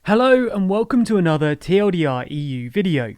Hello and welcome to another TLDR EU video.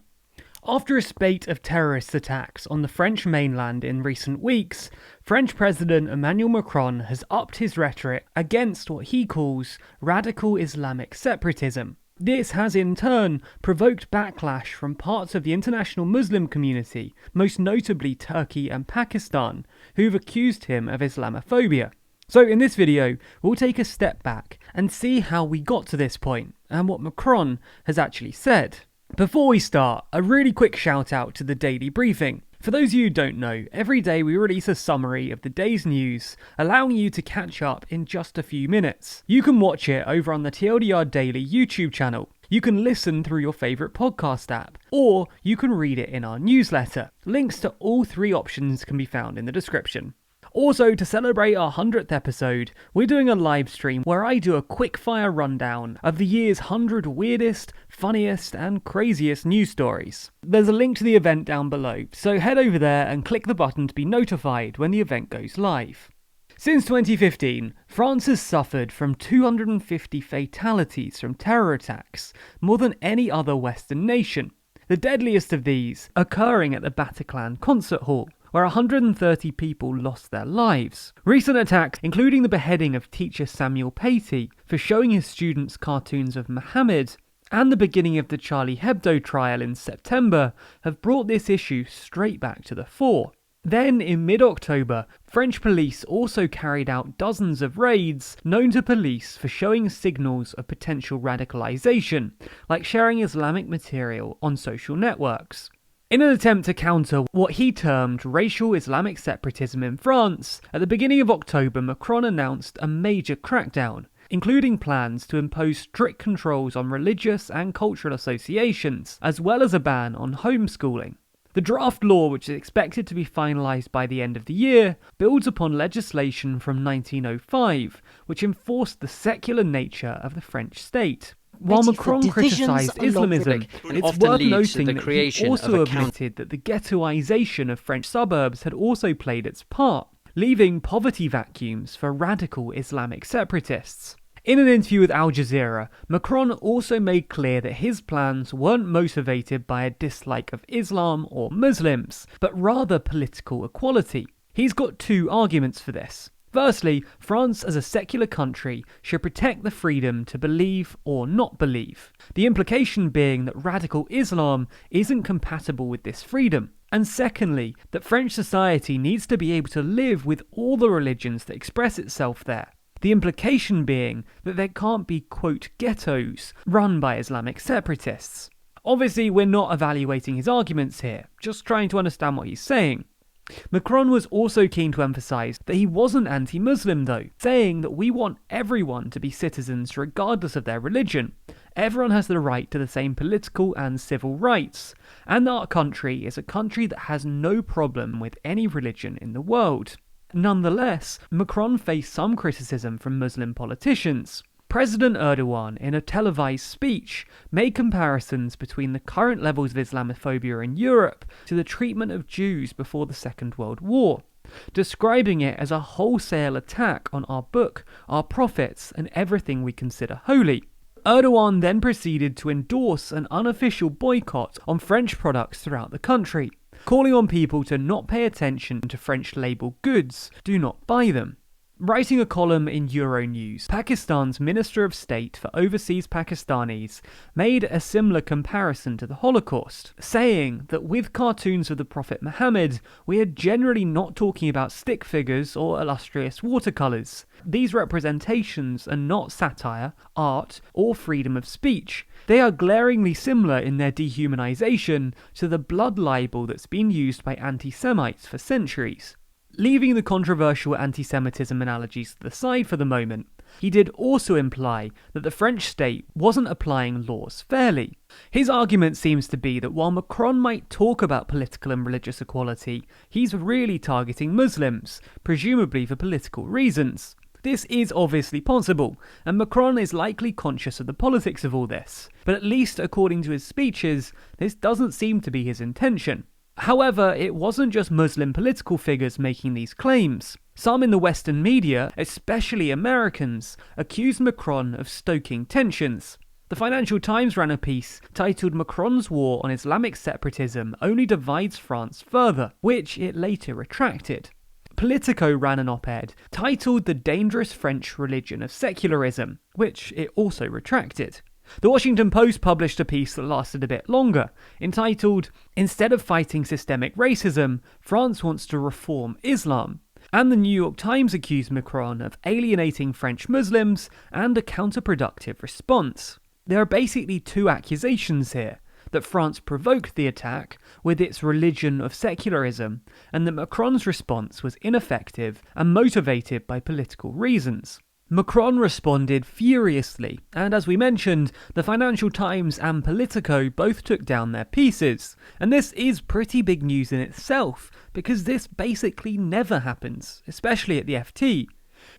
After a spate of terrorist attacks on the French mainland in recent weeks, French President Emmanuel Macron has upped his rhetoric against what he calls radical Islamic separatism. This has in turn provoked backlash from parts of the international Muslim community, most notably Turkey and Pakistan, who've accused him of Islamophobia. So in this video, we'll take a step back and see how we got to this point and what Macron has actually said. Before we start, a really quick shout out to the Daily Briefing. For those of you who don't know, every day we release a summary of the day's news, allowing you to catch up in just a few minutes. You can watch it over on the TLDR Daily YouTube channel. You can listen through your favourite podcast app, or you can read it in our newsletter. Links to all three options can be found in the description. Also, to celebrate our 100th episode, we're doing a live stream where I do a quick-fire rundown of the year's 100 weirdest, funniest, and craziest news stories. There's a link to the event down below, so head over there and click the button to be notified when the event goes live. Since 2015, France has suffered from 250 fatalities from terror attacks, more than any other Western nation. The deadliest of these occurring at the Bataclan concert hall, where 130 people lost their lives. Recent attacks, including the beheading of teacher Samuel Paty for showing his students cartoons of Muhammad, and the beginning of the Charlie Hebdo trial in September, have brought this issue straight back to the fore. Then, in mid-October, French police also carried out dozens of raids known to police for showing signals of potential radicalisation, like sharing Islamic material on social networks. In an attempt to counter what he termed racial Islamic separatism in France, at the beginning of October, Macron announced a major crackdown, including plans to impose strict controls on religious and cultural associations, as well as a ban on homeschooling. The draft law, which is expected to be finalised by the end of the year, builds upon legislation from 1905, which enforced the secular nature of the French state. While Macron criticised Islamism, it's worth noting that he also admitted that the ghettoisation of French suburbs had also played its part, leaving poverty vacuums for radical Islamic separatists. In an interview with Al Jazeera, Macron also made clear that his plans weren't motivated by a dislike of Islam or Muslims, but rather political equality. He's got two arguments for this. Firstly, France as a secular country should protect the freedom to believe or not believe, the implication being that radical Islam isn't compatible with this freedom. And secondly, that French society needs to be able to live with all the religions that express itself there, the implication being that there can't be, quote, ghettos run by Islamic separatists. Obviously, we're not evaluating his arguments here, just trying to understand what he's saying. Macron was also keen to emphasise that he wasn't anti-Muslim though, saying that we want everyone to be citizens regardless of their religion. Everyone has the right to the same political and civil rights, and our country is a country that has no problem with any religion in the world. Nonetheless, Macron faced some criticism from Muslim politicians. President Erdogan, in a televised speech, made comparisons between the current levels of Islamophobia in Europe to the treatment of Jews before the Second World War, describing it as a wholesale attack on our book, our prophets, and everything we consider holy. Erdogan then proceeded to endorse an unofficial boycott on French products throughout the country, calling on people to not pay attention to French-labelled goods, do not buy them. Writing a column in Euronews, Pakistan's Minister of State for Overseas Pakistanis made a similar comparison to the Holocaust, saying that with cartoons of the Prophet Muhammad, we are generally not talking about stick figures or illustrious watercolours. These representations are not satire, art, or freedom of speech. They are glaringly similar in their dehumanisation to the blood libel that's been used by anti-Semites for centuries. Leaving the controversial anti-Semitism analogies to the side for the moment, he did also imply that the French state wasn't applying laws fairly. His argument seems to be that while Macron might talk about political and religious equality, he's really targeting Muslims, presumably for political reasons. This is obviously possible, and Macron is likely conscious of the politics of all this, but at least according to his speeches, this doesn't seem to be his intention. However, it wasn't just Muslim political figures making these claims. Some in the Western media, especially Americans, accused Macron of stoking tensions. The Financial Times ran a piece titled "Macron's War on Islamic Separatism Only Divides France Further," which it later retracted. Politico ran an op-ed titled "The Dangerous French Religion of Secularism," which it also retracted. The Washington Post published a piece that lasted a bit longer, entitled "Instead of Fighting Systemic Racism, France Wants to Reform Islam." And the New York Times accused Macron of alienating French Muslims and a counterproductive response. There are basically two accusations here: that France provoked the attack with its religion of secularism, and that Macron's response was ineffective and motivated by political reasons. Macron responded furiously, and as we mentioned, the Financial Times and Politico both took down their pieces. And this is pretty big news in itself, because this basically never happens, especially at the FT.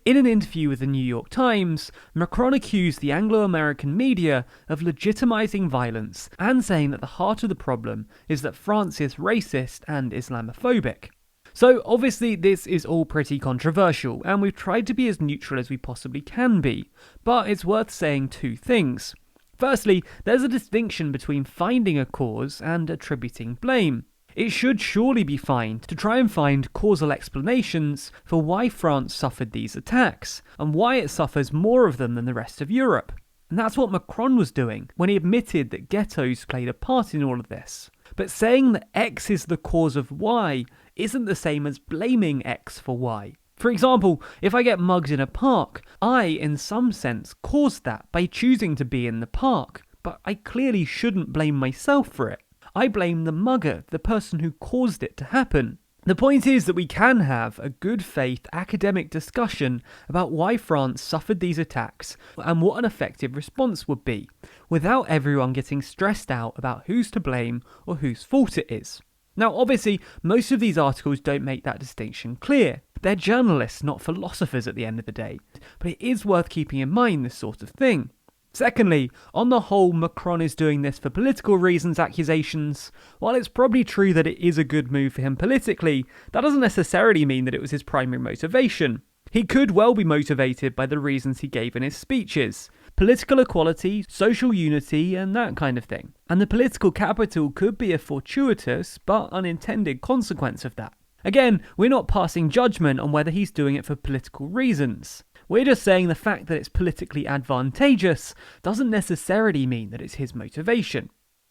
In an interview with the New York Times, Macron accused the Anglo-American media of legitimizing violence and saying that the heart of the problem is that France is racist and Islamophobic. So obviously this is all pretty controversial, and we've tried to be as neutral as we possibly can be, but it's worth saying two things. Firstly, there's a distinction between finding a cause and attributing blame. It should surely be fine to try and find causal explanations for why France suffered these attacks, and why it suffers more of them than the rest of Europe. And that's what Macron was doing when he admitted that ghettos played a part in all of this. But saying that X is the cause of Y isn't the same as blaming X for Y. For example, if I get mugged in a park, I, in some sense, caused that by choosing to be in the park, but I clearly shouldn't blame myself for it. I blame the mugger, the person who caused it to happen. The point is that we can have a good faith academic discussion about why France suffered these attacks and what an effective response would be, without everyone getting stressed out about who's to blame or whose fault it is. Now obviously, most of these articles don't make that distinction clear. They're journalists, not philosophers at the end of the day, but it is worth keeping in mind this sort of thing. Secondly, on the whole, Macron is doing this for political reasons accusations. While it's probably true that it is a good move for him politically, that doesn't necessarily mean that it was his primary motivation. He could well be motivated by the reasons he gave in his speeches: political equality, social unity, and that kind of thing. And the political capital could be a fortuitous but unintended consequence of that. Again, we're not passing judgment on whether he's doing it for political reasons. We're just saying the fact that it's politically advantageous doesn't necessarily mean that it's his motivation.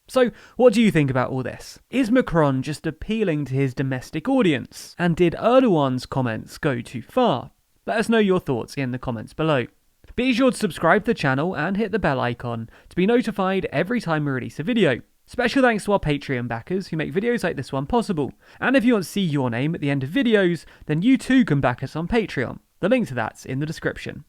So, what do you think about all this? Is Macron just appealing to his domestic audience? And did Erdogan's comments go too far? Let us know your thoughts in the comments below. Be sure to subscribe to the channel and hit the bell icon to be notified every time we release a video. Special thanks to our Patreon backers who make videos like this one possible. And if you want to see your name at the end of videos, then you too can back us on Patreon. The link to that's in the description.